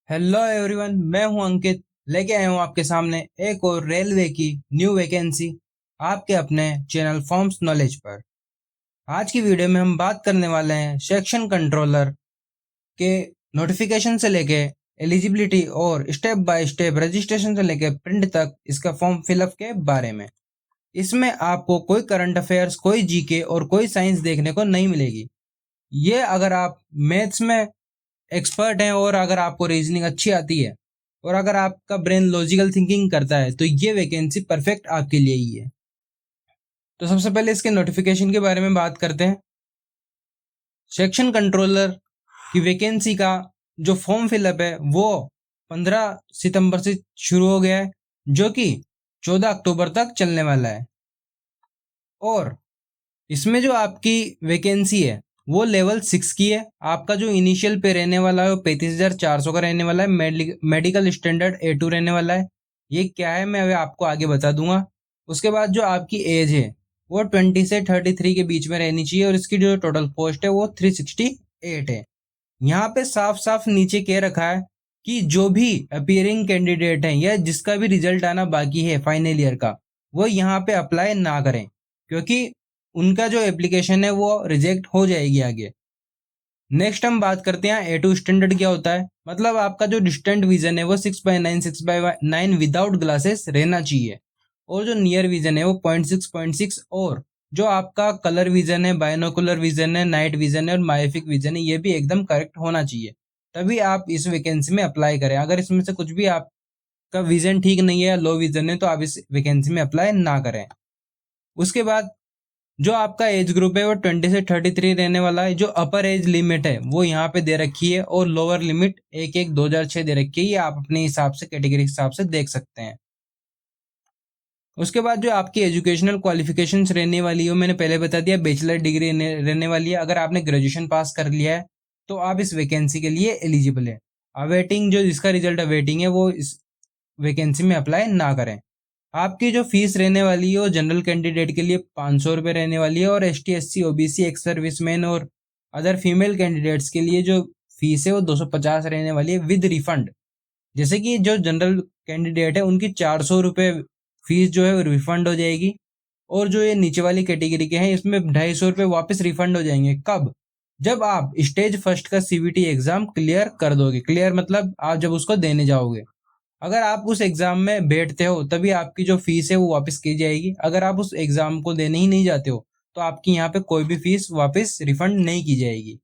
Hello everyone, मैं हूं अंकित। लेके आया हूं आपके सामने एक और रेलवे की न्यू वैकेंसी आपके अपने चैनल फॉर्म्स नॉलेज पर। आज की वीडियो में हम बात करने वाले हैं सेक्शन कंट्रोलर के नोटिफिकेशन से लेके एलिजिबिलिटी और स्टेप बाय स्टेप रजिस्ट्रेशन से लेके प्रिंट तक इसका फॉर्म फिलअप के बारे में। इसमें आपको कोई करंट अफेयर्स, कोई जीके और कोई साइंस देखने को नहीं मिलेगी। ये अगर आप मैथ्स में एक्सपर्ट हैं और अगर आपको रीजनिंग अच्छी आती है और अगर आपका ब्रेन लॉजिकल थिंकिंग करता है तो ये वैकेंसी परफेक्ट आपके लिए ही है। तो सबसे पहले इसके नोटिफिकेशन के बारे में बात करते हैं। सेक्शन कंट्रोलर की वैकेंसी का जो फॉर्म फिलअप है वो 15 सितंबर से शुरू हो गया है, जो कि 14 अक्टूबर तक चलने वाला है। और इसमें जो आपकी वैकेंसी है वो लेवल 6 की है। आपका जो इनिशियल पे रहने वाला है वो 35,400 का रहने वाला है। मेडिकल स्टैंडर्ड A2 रहने वाला है। ये क्या है मैं अभी आपको आगे बता दूंगा। उसके बाद जो आपकी एज है वो 20 से 33 के बीच में रहनी चाहिए और इसकी जो टोटल पोस्ट है वो 368 है। यहाँ पे साफ साफ नीचे कह रखा है कि जो भी अपीयरिंग कैंडिडेट है या जिसका भी रिजल्ट आना बाकी है फाइनल ईयर का, वो यहाँ पे अप्लाई ना करें, क्योंकि उनका जो एप्लीकेशन है वो रिजेक्ट हो जाएगी आगे। नेक्स्ट हम बात करते हैं A2 स्टैंडर्ड क्या होता है। मतलब आपका जो डिस्टेंट विजन है वो 6/9 विदाउट ग्लासेस रहना चाहिए और जो नियर विजन है वो 0.6 और जो आपका कलर विजन है, बायनोकुलर विजन है, नाइट विजन है और मायोपिक विजन है, ये भी एकदम करेक्ट होना चाहिए। तभी आप इस वैकेंसी में अप्लाई करें। अगर इसमें से कुछ भी आपका विजन ठीक नहीं है या लो विजन है तो आप इस वैकेंसी में अप्लाई ना करें। उसके बाद जो आपका एज ग्रुप है वो 20 से 33 रहने वाला है। जो अपर एज लिमिट है वो यहाँ पे दे रखी है और लोअर लिमिट 1/1/2006 दे रखी है। ये आप अपने हिसाब से कैटेगरी के हिसाब से देख सकते हैं। उसके बाद जो आपकी एजुकेशनल क्वालिफिकेशंस रहने वाली है मैंने पहले बता दिया, बैचलर डिग्री रहने वाली है। अगर आपने ग्रेजुएशन पास कर लिया है तो आप इस वैकेंसी के लिए एलिजिबल है। अवेटिंग जो जिसका रिजल्ट अवेटिंग है वो इस वैकेंसी में अप्लाई ना करें। आपकी जो फीस रहने वाली है वो जनरल कैंडिडेट के लिए 500 रुपये रहने वाली है और ST SC OBC ex serviceman और अदर फीमेल कैंडिडेट्स के लिए जो फीस है वो 250 रहने वाली है विद रिफंड। जैसे कि जो जनरल कैंडिडेट है उनकी 400 रुपये फीस जो है वो रिफंड हो जाएगी और जो ये नीचे वाली कैटेगरी के हैं इसमें 250 रुपये वापस रिफंड हो जाएंगे। कब? जब आप स्टेज फर्स्ट का CBT एग्जाम क्लियर कर दोगे। क्लियर मतलब आप जब उसको देने जाओगे। अगर आप उस एग्जाम में बैठते हो तभी आपकी जो फीस है वो वापस की जाएगी। अगर आप उस एग्जाम को देने ही नहीं जाते हो तो आपकी यहाँ पे कोई भी फीस वापस रिफंड नहीं की जाएगी।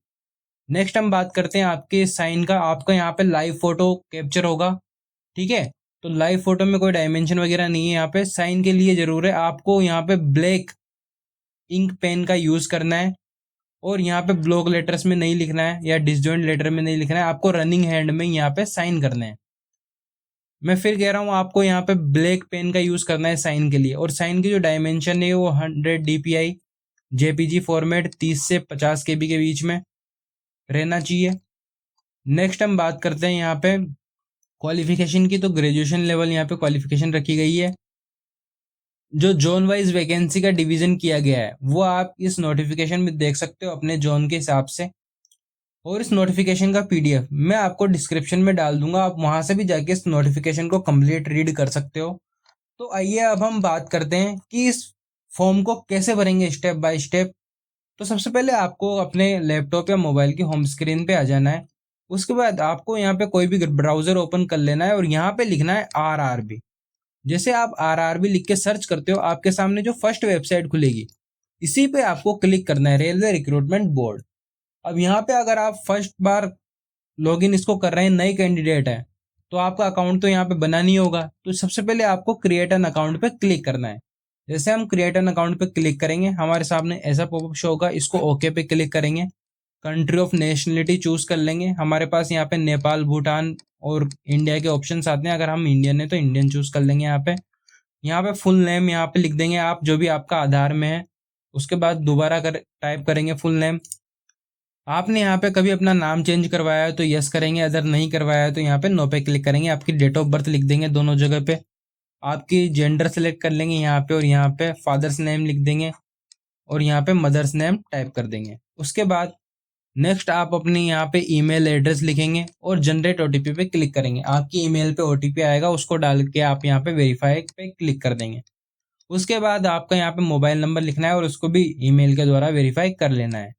नेक्स्ट हम बात करते हैं आपके साइन का। आपका यहाँ पे लाइव फोटो कैप्चर होगा, ठीक है। तो लाइव फोटो में कोई डायमेंशन वगैरह नहीं है। यहाँ पे साइन के लिए जरूर है आपको यहाँ पे ब्लैक इंक पेन का यूज करना है और यहाँ पे ब्लॉक लेटर्स में नहीं लिखना है या डिसजॉइंट लेटर में नहीं लिखना है। आपको रनिंग हैंड में यहाँ पे साइन करना है। मैं फिर कह रहा हूँ आपको यहाँ पे ब्लैक पेन का यूज करना है साइन के लिए। और साइन की जो डायमेंशन है वो 100 DPI JPG फॉर्मेट 30 से 50 KB के बीच में रहना चाहिए। नेक्स्ट हम बात करते हैं यहाँ पे क्वालिफिकेशन की। तो ग्रेजुएशन लेवल यहाँ पे क्वालिफिकेशन रखी गई है। जो जोन वाइज वैकेंसी का डिवीजन किया गया है वो आप इस नोटिफिकेशन में देख सकते हो अपने जोन के हिसाब से। और इस नोटिफिकेशन का PDF मैं आपको डिस्क्रिप्शन में डाल दूंगा, आप वहां से भी जाके इस नोटिफिकेशन को कंप्लीट रीड कर सकते हो। तो आइए अब हम बात करते हैं कि इस फॉर्म को कैसे भरेंगे स्टेप बाय स्टेप। तो सबसे पहले आपको अपने लैपटॉप या मोबाइल की होम स्क्रीन पे आ जाना है। उसके बाद आपको यहाँ पे कोई भी ब्राउजर ओपन कर लेना है और यहाँ पे लिखना है RRB। जैसे आप RRB लिख के सर्च करते हो आपके सामने जो फर्स्ट वेबसाइट खुलेगी इसी पे आपको क्लिक करना है, रेलवे रिक्रूटमेंट बोर्ड। अब यहाँ पे अगर आप फर्स्ट बार लॉगिन इसको कर रहे हैं, नए कैंडिडेट है, तो आपका अकाउंट तो यहाँ पे बना नहीं होगा। तो सबसे पहले आपको क्रिएट एन अकाउंट पे क्लिक करना है। जैसे हम क्रिएट एन अकाउंट पे क्लिक करेंगे हमारे सामने ऐसा पॉपअप शो होगा, इसको ओके पे क्लिक करेंगे। कंट्री ऑफ नेशनलिटी चूज कर लेंगे। हमारे पास यहाँ पे नेपाल, भूटान और इंडिया के ऑप्शन आते हैं। अगर हम इंडियन है तो इंडियन चूज कर लेंगे। यहाँ पे फुल नेम यहाँ पे लिख देंगे आप, जो भी आपका आधार में है। उसके बाद दोबारा टाइप करेंगे फुल नेम। आपने यहाँ पे कभी अपना नाम चेंज करवाया है तो यस करेंगे, अदर नहीं करवाया है तो यहाँ पे नो पे क्लिक करेंगे। आपकी डेट ऑफ बर्थ लिख देंगे दोनों जगह पे। आपकी जेंडर सेलेक्ट कर लेंगे यहाँ पे और यहाँ पे फादर्स नेम लिख देंगे और यहाँ पे मदर्स नेम टाइप कर देंगे। उसके बाद नेक्स्ट आप अपनी यहाँ पे ईमेल एड्रेस लिखेंगे और जनरेट ओटीपी पे क्लिक करेंगे। आपकी ईमेल पे ओटीपी आएगा, उसको डाल के आप यहाँ पे वेरीफाई पे क्लिक कर देंगे। उसके बाद आपका यहाँ पे मोबाइल नंबर लिखना है और उसको भी ईमेल के द्वारा वेरीफाई कर लेना है।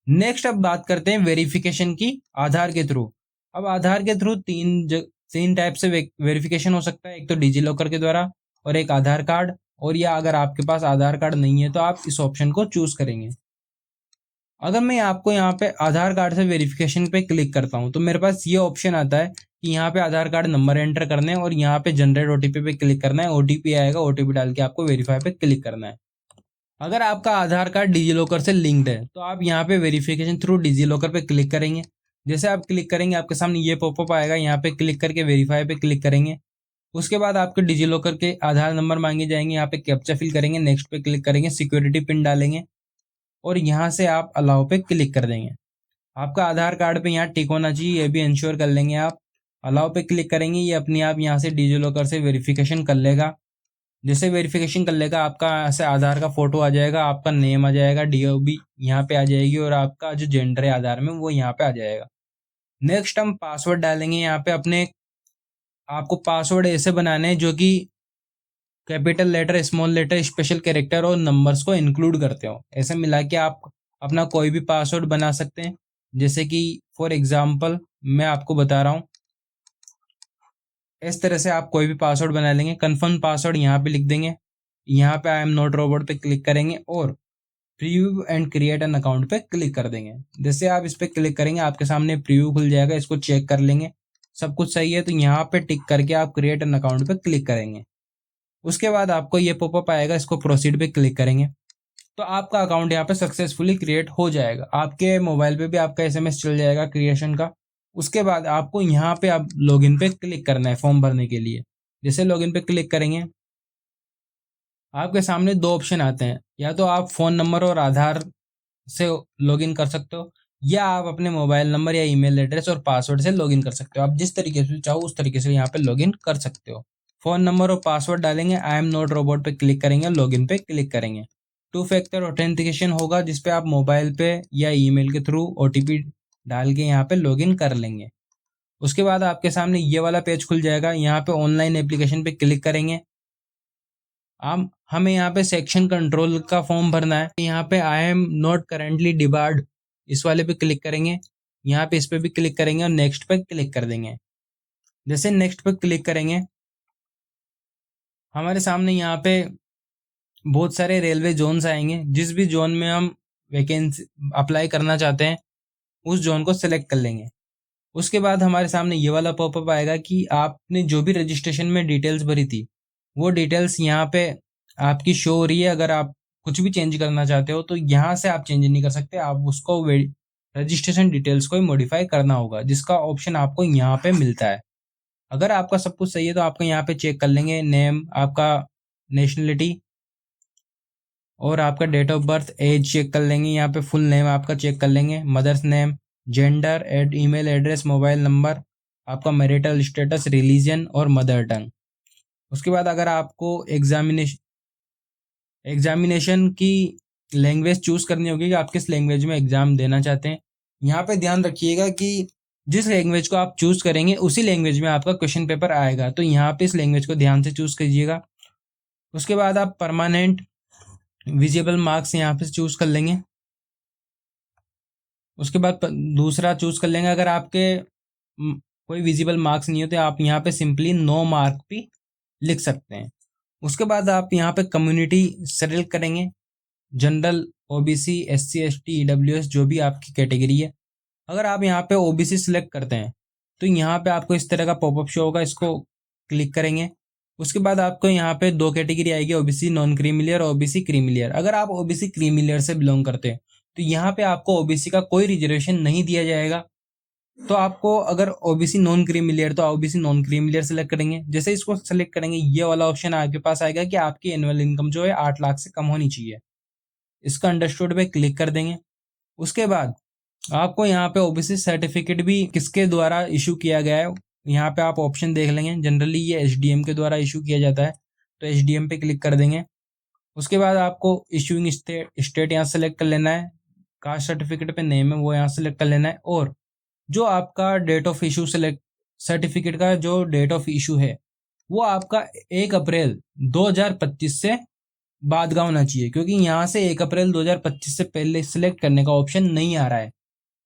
नेक्स्ट अब बात करते हैं वेरिफिकेशन की आधार के थ्रू। अब आधार के थ्रू तीन टाइप से वेरिफिकेशन हो सकता है। एक तो डिजी लॉकर के द्वारा और एक आधार कार्ड, और या अगर आपके पास आधार कार्ड नहीं है तो आप इस ऑप्शन को चूज करेंगे। अगर मैं आपको यहाँ पे आधार कार्ड से वेरिफिकेशन पे क्लिक करता हूँ तो मेरे पास ये ऑप्शन आता है कि यहाँ पे आधार कार्ड नंबर एंटर करने हैं और यहाँ पे जनरेट ओटीपी पे क्लिक करना है। ओटीपी आएगा, ओटीपी डाल के आपको वेरीफाई पे क्लिक करना है। अगर आपका आधार कार्ड डिजी लॉकर से लिंक्ड है तो आप यहाँ पे वेरिफिकेशन थ्रू डिजी लॉकर पे क्लिक करेंगे। जैसे आप क्लिक करेंगे आपके सामने ये पॉपअप आएगा, यहाँ पे क्लिक करके वेरीफाई पे क्लिक करेंगे। उसके बाद आपके डिजी लॉकर के आधार नंबर मांगे जाएंगे, यहाँ पे कैप्चा फिल करेंगे, नेक्स्ट पे क्लिक करेंगे, सिक्योरिटी पिन डालेंगे और यहाँ से आप अलाउ पे क्लिक कर देंगे। आपका आधार कार्ड पे यहाँ टिक होना चाहिए, ये भी इंश्योर कर लेंगे आप। अलाउ पे क्लिक करेंगे, ये अपने आप यहाँ से डिजी लॉकर से वेरिफिकेशन कर लेगा। जैसे वेरिफिकेशन कर लेगा आपका ऐसे आधार का फोटो आ जाएगा, आपका नेम आ जाएगा, डीओबी यहाँ पे आ जाएगी और आपका जो जेंडर है आधार में वो यहाँ पे आ जाएगा। नेक्स्ट हम पासवर्ड डालेंगे यहाँ पे अपने। आपको पासवर्ड ऐसे बनाने हैं जो कि capital letter, small letter, special character और नंबर्स को इंक्लूड करते हो। ऐसे मिला के आप अपना कोई भी पासवर्ड बना सकते हैं। जैसे कि फॉर एग्जाम्पल मैं आपको बता रहा हूँ, इस तरह से आप कोई भी पासवर्ड बना लेंगे। कंफर्म पासवर्ड यहाँ पे लिख देंगे, यहाँ पे आई एम नॉट रोबोट पे क्लिक करेंगे और preview and create an account पे क्लिक कर देंगे। जैसे आप इस पे क्लिक करेंगे आपके सामने प्रीव्यू खुल जाएगा, इसको चेक कर लेंगे, सब कुछ सही है तो यहाँ पे टिक करके आप क्रिएट एन अकाउंट पे क्लिक करेंगे। उसके बाद आपको ये पॉपअप आएगा, इसको प्रोसीड पे क्लिक करेंगे तो आपका अकाउंट यहाँ पे सक्सेसफुली क्रिएट हो जाएगा। आपके मोबाइल पे भी आपका एसएमएस चल जाएगा क्रिएशन का। उसके बाद आपको यहाँ पे आप लॉगिन पे क्लिक करना है फॉर्म भरने के लिए। जैसे लॉगिन पे क्लिक करेंगे आपके सामने दो ऑप्शन आते हैं, या तो आप फ़ोन नंबर और आधार से लॉगिन कर सकते हो या आप अपने मोबाइल नंबर या ईमेल एड्रेस और पासवर्ड से लॉगिन कर सकते हो। आप जिस तरीके से चाहो उस तरीके से यहाँ पे लॉगिन कर सकते हो। फ़ोन नंबर और पासवर्ड डालेंगे, आई एम नॉट रोबोट पे क्लिक करेंगे, लॉगिन पे क्लिक करेंगे। टू फैक्टर ऑथेंटिकेशन होगा जिसपे आप मोबाइल पे या ईमेल के थ्रू ओटीपी डाल के यहाँ पे लॉगिन कर लेंगे। उसके बाद आपके सामने ये वाला पेज खुल जाएगा, यहाँ पे ऑनलाइन एप्लीकेशन पे क्लिक करेंगे। हमें यहाँ पे सेक्शन कंट्रोल का फॉर्म भरना है। यहाँ पे I am not currently debarred इस वाले पे क्लिक करेंगे, यहाँ पे इस पे भी क्लिक करेंगे और नेक्स्ट पे क्लिक कर देंगे। जैसे नेक्स्ट पे क्लिक करेंगे हमारे सामने यहाँ पे बहुत सारे रेलवे जोन्स आएंगे। जिस भी जोन में हम वैकेंसी अप्लाई करना चाहते हैं उस जोन को सिलेक्ट कर लेंगे। उसके बाद हमारे सामने ये वाला पॉपअप आएगा कि आपने जो भी रजिस्ट्रेशन में डिटेल्स भरी थी वो डिटेल्स यहाँ पे आपकी शो हो रही है। अगर आप कुछ भी चेंज करना चाहते हो तो यहाँ से आप चेंज नहीं कर सकते, आप उसको रजिस्ट्रेशन डिटेल्स को ही मॉडिफाई करना होगा, जिसका ऑप्शन आपको यहाँ पे मिलता है। अगर आपका सब कुछ सही है तो आपको यहाँ पे चेक कर लेंगे नेम, आपका नेशनलिटी और आपका date of birth, age check कर लेंगे। यहाँ पे फुल नेम आपका चेक कर लेंगे, mother's name, gender, email address, mobile number, आपका मैरिटल स्टेटस, रिलीजन और मदर टंग। उसके बाद अगर आपको एग्जामिनेशन की लैंग्वेज चूज करनी होगी कि आप किस लैंग्वेज में एग्जाम देना चाहते हैं। यहाँ पे ध्यान रखिएगा कि जिस लैंग्वेज को आप चूज करेंगे उसी लैंग्वेज में आपका क्वेश्चन पेपर आएगा, तो यहाँ पे इस लैंग्वेज को ध्यान से चूज कीजिएगा। उसके बाद आप परमानेंट विजिबल मार्क्स यहाँ पे चूज कर लेंगे। उसके बाद दूसरा चूज कर लेंगे। अगर आपके कोई विजिबल मार्क्स नहीं होते आप यहाँ पे सिंपली नो मार्क भी लिख सकते हैं। उसके बाद आप यहाँ पे कम्युनिटी सेलेक्ट करेंगे, general, OBC, SC, ST, EWS, जो भी आपकी कैटेगरी है। अगर आप यहाँ पे ओबीसी सिलेक्ट करते हैं तो यहाँ पे आपको इस तरह का पॉपअप शो होगा, इसको क्लिक करेंगे। उसके बाद आपको यहाँ पे दो कैटेगरी आएगी, OBC non creamy layer, OBC creamy layer. अगर आप ओबीसी क्रीमिलियर से बिलोंग करते हैं तो यहाँ पे आपको ओबीसी का कोई रिजर्वेशन नहीं दिया जाएगा। तो आपको अगर ओबीसी नॉन क्रीमिलियर तो ओबीसी नॉन क्रीमिलियर सेलेक्ट करेंगे। जैसे इसको सेलेक्ट करेंगे ये वाला ऑप्शन आपके पास आएगा कि आपकी एनुअल इनकम जो है 8 लाख से कम होनी चाहिए। इसका अंडरस्टूड पे क्लिक कर देंगे। उसके बाद आपको यहाँ पे ओबीसी सर्टिफिकेट भी किसके द्वारा इशू किया गया है यहाँ पे आप ऑप्शन देख लेंगे। जनरली ये एचडीएम के द्वारा इशू किया जाता है तो एचडीएम पे क्लिक कर देंगे। उसके बाद आपको इशूइंग स्टेट यहाँ सेलेक्ट कर लेना है। कास्ट सर्टिफिकेट पे नेम है वो यहाँ सेलेक्ट कर लेना है, और जो आपका date of issue select certificate का जो डेट ऑफ इशू है वो आपका 1 अप्रैल 2025 से बाद का होना चाहिए, क्योंकि यहाँ से 1 अप्रैल 2025 से पहले सिलेक्ट करने का ऑप्शन नहीं आ रहा है।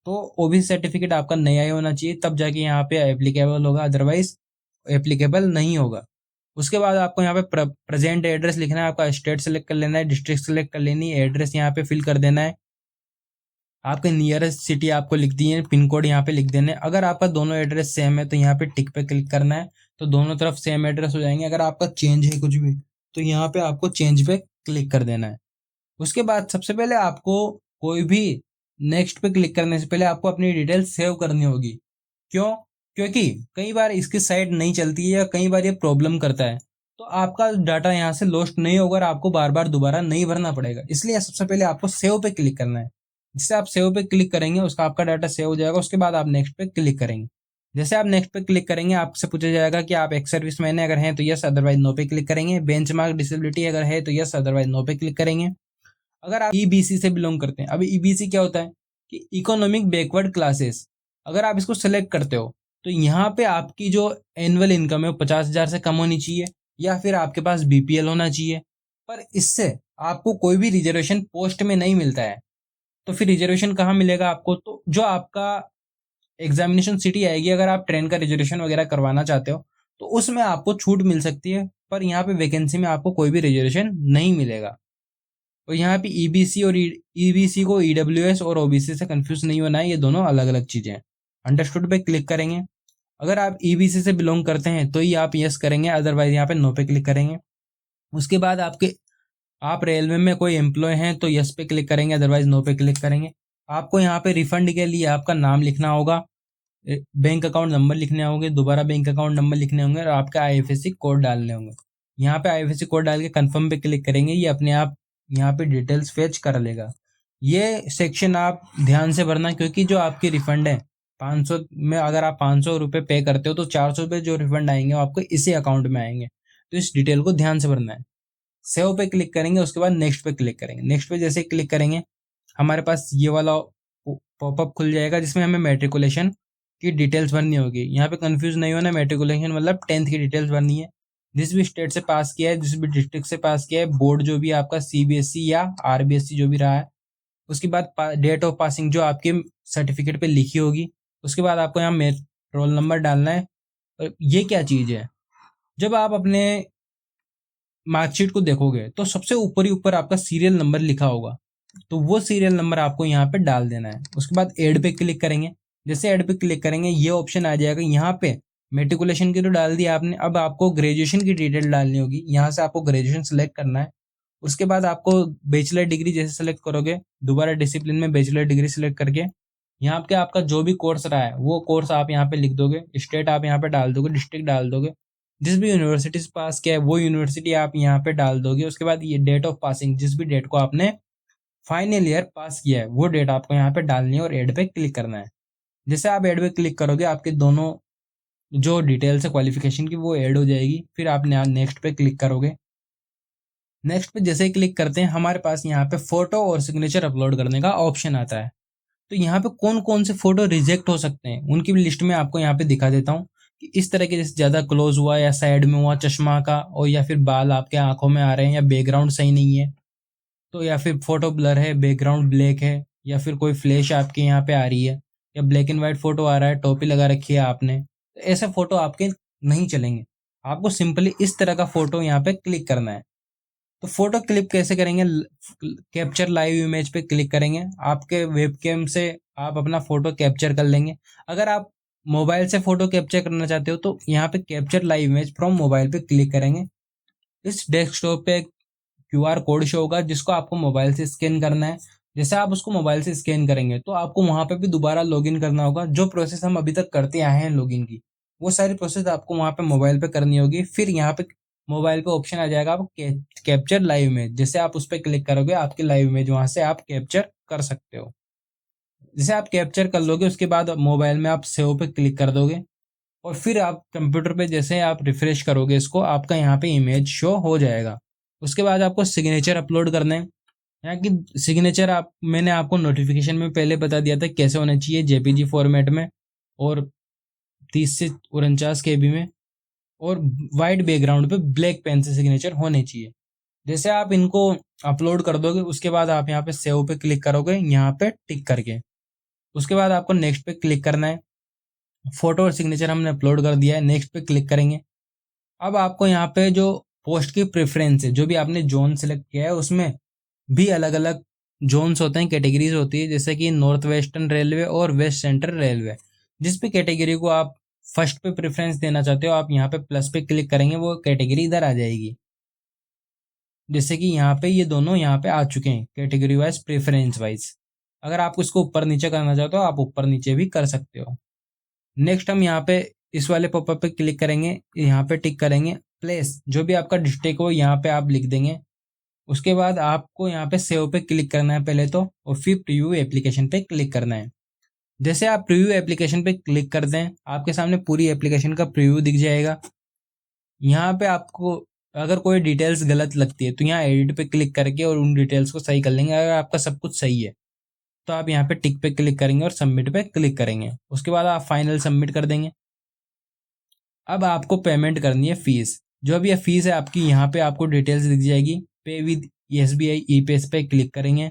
तो ओबीसी सर्टिफिकेट आपका नया ही होना चाहिए, तब जाके यहाँ पे एप्लीकेबल होगा, अदरवाइज एप्लीकेबल नहीं होगा। उसके बाद आपको यहाँ पे प्रेजेंट एड्रेस लिखना है, आपका स्टेट सेलेक्ट कर लेना है, डिस्ट्रिक्ट सेलेक्ट कर लेनी है, एड्रेस यहाँ पे फिल कर देना है, आपके नियरेस्ट सिटी आपको लिख दी है, पिन कोड यहाँ पे लिख देना है। अगर आपका दोनों एड्रेस सेम है तो यहाँ पे टिक पे क्लिक करना है, तो दोनों तरफ सेम एड्रेस हो जाएंगे। अगर आपका चेंज है कुछ भी तो यहाँ पे आपको चेंज पे क्लिक कर देना है। उसके बाद सबसे पहले आपको कोई भी नेक्स्ट पे क्लिक करने से पहले आपको अपनी डिटेल सेव करनी होगी। क्यों? क्योंकि कई बार इसकी साइट नहीं चलती है या कई बार ये प्रॉब्लम करता है, तो आपका डाटा यहाँ से लॉस्ट नहीं होगा और आपको बार बार दोबारा नहीं भरना पड़ेगा। इसलिए सबसे पहले आपको सेव पे क्लिक करना है। जिससे आप सेव पे क्लिक करेंगे उसका आपका डाटा सेव हो जाएगा। उसके बाद आप नेक्स्ट पे क्लिक करेंगे। जैसे आप नेक्स्ट पे क्लिक करेंगे आपसे पूछा जाएगा कि आप एक्स सर्विस मैन है, अगर है तो यस, अदरवाइज नो पे क्लिक करेंगे। बेंचमार्क डिसेबिलिटी अगर है तो यस, अदरवाइज नो पे क्लिक करेंगे। अगर आप ईबीसी से बिलोंग करते हैं, अभी ईबीसी क्या होता है कि इकोनॉमिक बैकवर्ड क्लासेस, अगर आप इसको सेलेक्ट करते हो तो यहाँ पे आपकी जो एनुअल इनकम है वो 50,000 से कम होनी चाहिए, या फिर आपके पास बीपीएल होना चाहिए। पर इससे आपको कोई भी रिजर्वेशन पोस्ट में नहीं मिलता है। तो फिर रिजर्वेशन कहाँ मिलेगा आपको? तो जो आपका एग्जामिनेशन सिटी आएगी, अगर आप ट्रेन का रिजर्वेशन वगैरह करवाना चाहते हो तो उसमें आपको छूट मिल सकती है, पर यहाँ पे वैकेंसी में आपको कोई भी रिजर्वेशन नहीं मिलेगा। और यहाँ पे ईबीसी और ईबीसी को ईडब्ल्यूएस और ओबीसी से कंफ्यूज नहीं होना है, ये दोनों अलग अलग चीजें हैं। अंडरस्टूड पे क्लिक करेंगे। अगर आप ईबीसी से बिलोंग करते हैं तो ही आप यस करेंगे, अदरवाइज यहाँ पे नो पे क्लिक करेंगे। उसके बाद आप रेलवे में कोई एम्प्लॉय हैं तो यस पे क्लिक करेंगे, अदरवाइज नो पे क्लिक करेंगे। आपको यहाँ पे रिफंड के लिए आपका नाम लिखना होगा, बैंक अकाउंट नंबर लिखने होंगे, दोबारा बैंक अकाउंट नंबर लिखने होंगे और आपके आईएफएससी कोड डालने होंगे। यहाँ पे आईएफएससी कोड डाल के कंफर्म पे क्लिक करेंगे, ये अपने आप यहाँ पे डिटेल्स फेच कर लेगा। ये सेक्शन आप ध्यान से भरना, क्योंकि जो आपकी रिफंड है 500 में, अगर आप 500 रुपये पे करते हो तो 400 रुपये जो रिफंड आएंगे वो आपको इसी अकाउंट में आएंगे। तो इस डिटेल को ध्यान से भरना है। सेव पे क्लिक करेंगे, उसके बाद नेक्स्ट पे क्लिक करेंगे। नेक्स्ट पे जैसे क्लिक करेंगे हमारे पास ये वाला पॉपअप खुल जाएगा, जिसमें हमें मेट्रिकुलेशन की डिटेल्स भरनी होगी। यहाँ पे कंफ्यूज नहीं होना, मेट्रिकुलेशन मतलब 10th की डिटेल्स भरनी है। जिस भी स्टेट से पास किया है, जिस भी डिस्ट्रिक्ट से पास किया है, बोर्ड जो भी आपका सीबीएसई या आरबीएसई जो भी रहा है। उसके बाद डेट ऑफ पासिंग जो आपके सर्टिफिकेट पे लिखी होगी। उसके बाद आपको यहाँ रोल नंबर डालना है। और ये क्या चीज़ है, जब आप अपने मार्कशीट को देखोगे तो सबसे ऊपर ही ऊपर आपका सीरियल नंबर लिखा होगा, तो वो सीरियल नंबर आपको यहाँ पे डाल देना है। उसके बाद ऐड पे क्लिक करेंगे। जैसे ऐड पे क्लिक करेंगे ये ऑप्शन आ जाएगा। यहाँ पे मेट्रिकुलेशन की तो डाल दिया आपने, अब आपको ग्रेजुएशन की डिटेल डालनी होगी। यहाँ से आपको ग्रेजुएशन सेलेक्ट करना है। उसके बाद आपको बैचलर डिग्री जैसे सेलेक्ट करोगे, दोबारा डिसिप्लिन में बैचलर डिग्री सेलेक्ट करके यहाँ पे आपका जो भी कोर्स रहा है वो कोर्स आप यहाँ पे लिख दोगे, स्टेट आप यहाँ पे डाल दोगे, डिस्ट्रिक्ट डाल दोगे, जिस भी यूनिवर्सिटी से पास किया है वो यूनिवर्सिटी आप यहाँ पे डाल दोगे। उसके बाद ये डेट ऑफ पासिंग, जिस भी डेट को आपने फाइनल ईयर पास किया है वो डेट आपको यहाँ पे डालनी है और एड पे क्लिक करना है। जैसे आप एड पे क्लिक करोगे आपके दोनों जो डिटेल्स है क्वालिफिकेशन की वो ऐड हो जाएगी। फिर आप नेक्स्ट पे क्लिक करोगे। नेक्स्ट पे जैसे ही क्लिक करते हैं हमारे पास यहाँ पे फोटो और सिग्नेचर अपलोड करने का ऑप्शन आता है। तो यहाँ पे कौन कौन से फोटो रिजेक्ट हो सकते हैं उनकी भी लिस्ट में आपको यहाँ पे दिखा देता हूँ कि इस तरह के, जैसे ज्यादा क्लोज हुआ या साइड में हुआ चश्मा का, और या फिर बाल आपके आंखों में आ रहे हैं, या बैकग्राउंड सही नहीं है तो, या फिर फोटो ब्लर है, बैकग्राउंड ब्लैक है, या फिर कोई फ्लैश आपके यहाँ पे आ रही है, या ब्लैक एंड व्हाइट फोटो आ रहा है, टोपी लगा रखी है आपने, तो ऐसे फोटो आपके नहीं चलेंगे। आपको सिंपली इस तरह का फोटो यहाँ पे क्लिक करना है। तो फोटो क्लिक कैसे करेंगे? कैप्चर लाइव इमेज पे क्लिक करेंगे। आपके वेबकैम से आप अपना फोटो कैप्चर कर लेंगे। अगर आप मोबाइल से फोटो कैप्चर करना चाहते हो तो यहाँ पे capture live image from mobile पे क्लिक करेंगे। इस डेस्कटॉप पे क्यूआर कोड शो होगा जिसको आपको मोबाइल से स्कैन करना है। जैसे आप उसको मोबाइल से स्कैन करेंगे तो आपको वहां पे भी दोबारा लॉगिन करना होगा। जो प्रोसेस हम अभी तक करते आए हैं लॉगिन की, वो सारी प्रोसेस आपको वहां पे मोबाइल पे करनी होगी। फिर यहाँ पे मोबाइल पे ऑप्शन आ जाएगा आप कैप्चर लाइव इमेज। जैसे आप उस पर क्लिक करोगे आपकी लाइव इमेज वहां से आप कैप्चर कर सकते हो। जैसे आप कैप्चर कर लोगे उसके बाद मोबाइल में आप सेव पे क्लिक कर दोगे और फिर आप कंप्यूटर पे जैसे आप रिफ्रेश करोगे इसको, आपका यहाँ पे इमेज शो हो जाएगा। उसके बाद आपको सिग्नेचर अपलोड करना है। यहाँ की सिग्नेचर मैंने आपको नोटिफिकेशन में पहले बता दिया था कैसे होना चाहिए, जेपीजी फॉर्मेट में और 30 से 49 केबी में, और वाइट बैकग्राउंड पे ब्लैक पेन से सिग्नेचर होने चाहिए। जैसे आप इनको अपलोड कर दोगे, उसके बाद आप यहाँ पे सेव पे क्लिक करोगे, यहाँ पे टिक करके उसके बाद आपको नेक्स्ट पे क्लिक करना है। फोटो और सिग्नेचर हमने अपलोड कर दिया है, नेक्स्ट पे क्लिक करेंगे। अब आपको यहाँ पे जो पोस्ट की प्रेफरेंस है, जो भी आपने जोन सेलेक्ट किया है उसमें भी अलग अलग जोन्स होते हैं, कैटेगरीज होती है, जैसे कि नॉर्थ वेस्टर्न रेलवे और वेस्ट सेंट्रल रेलवे। जिस भी कैटेगरी को आप फर्स्ट पे प्रेफरेंस देना चाहते हो, आप यहाँ पे प्लस पे क्लिक करेंगे, वो कैटेगरी इधर आ जाएगी। जैसे कि यहाँ पे ये दोनों यहाँ पे आ चुके हैं कैटेगरी वाइज, प्रेफरेंस वाइज। अगर आप इसको ऊपर नीचे करना चाहते हो, आप ऊपर नीचे भी कर सकते हो। नेक्स्ट हम यहाँ पे इस वाले पॉपअप पे क्लिक करेंगे, यहाँ पे टिक करेंगे। प्लेस, जो भी आपका डिस्ट्रिक्ट हो यहाँ पे आप लिख देंगे। उसके बाद आपको यहाँ पे सेव पे क्लिक करना है पहले तो, और फिर प्रीव्यू एप्लीकेशन पे क्लिक करना है। जैसे आप प्रीव्यू एप्लीकेशन पे क्लिक कर दें, आपके सामने पूरी एप्लीकेशन का प्रीव्यू दिख जाएगा। यहाँ पे आपको अगर कोई डिटेल्स गलत लगती है तो यहाँ एडिट पे क्लिक करके और उन डिटेल्स को सही कर लेंगे। अगर आपका सब कुछ सही है तो आप यहाँ पे टिक पे क्लिक करेंगे और सबमिट पे क्लिक करेंगे। उसके बाद आप फाइनल सबमिट कर देंगे। अब आपको पेमेंट करनी है फीस। जो भी फीस है आपकी, यहाँ पे आपको डिटेल्स दिख जाएगी। पे विद SBI ई-पेस पे क्लिक करेंगे,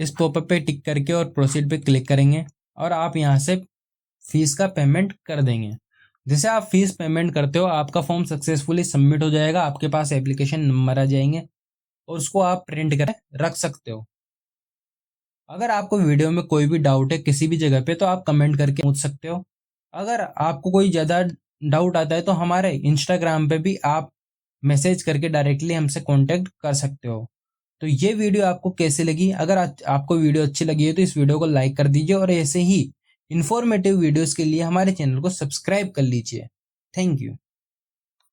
इस पॉपअप पे टिक करके और प्रोसीड पे क्लिक करेंगे, और आप यहाँ से फीस का पेमेंट कर देंगे। जैसे आप फीस पेमेंट करते हो, आपका फॉर्म सक्सेसफुली सबमिट हो जाएगा, आपके पास एप्लीकेशन नंबर आ जाएंगे और उसको आप प्रिंट कर रख सकते हो। अगर आपको वीडियो में कोई भी डाउट है किसी भी जगह पे, तो आप कमेंट करके पूछ सकते हो। अगर आपको कोई ज़्यादा डाउट आता है तो हमारे इंस्टाग्राम पे भी आप मैसेज करके डायरेक्टली हमसे कांटेक्ट कर सकते हो। तो ये वीडियो आपको कैसी लगी? अगर आपको वीडियो अच्छी लगी है तो इस वीडियो को लाइक कर दीजिए, और ऐसे ही इन्फॉर्मेटिव वीडियोस के लिए हमारे चैनल को सब्सक्राइब कर लीजिए। Thank you.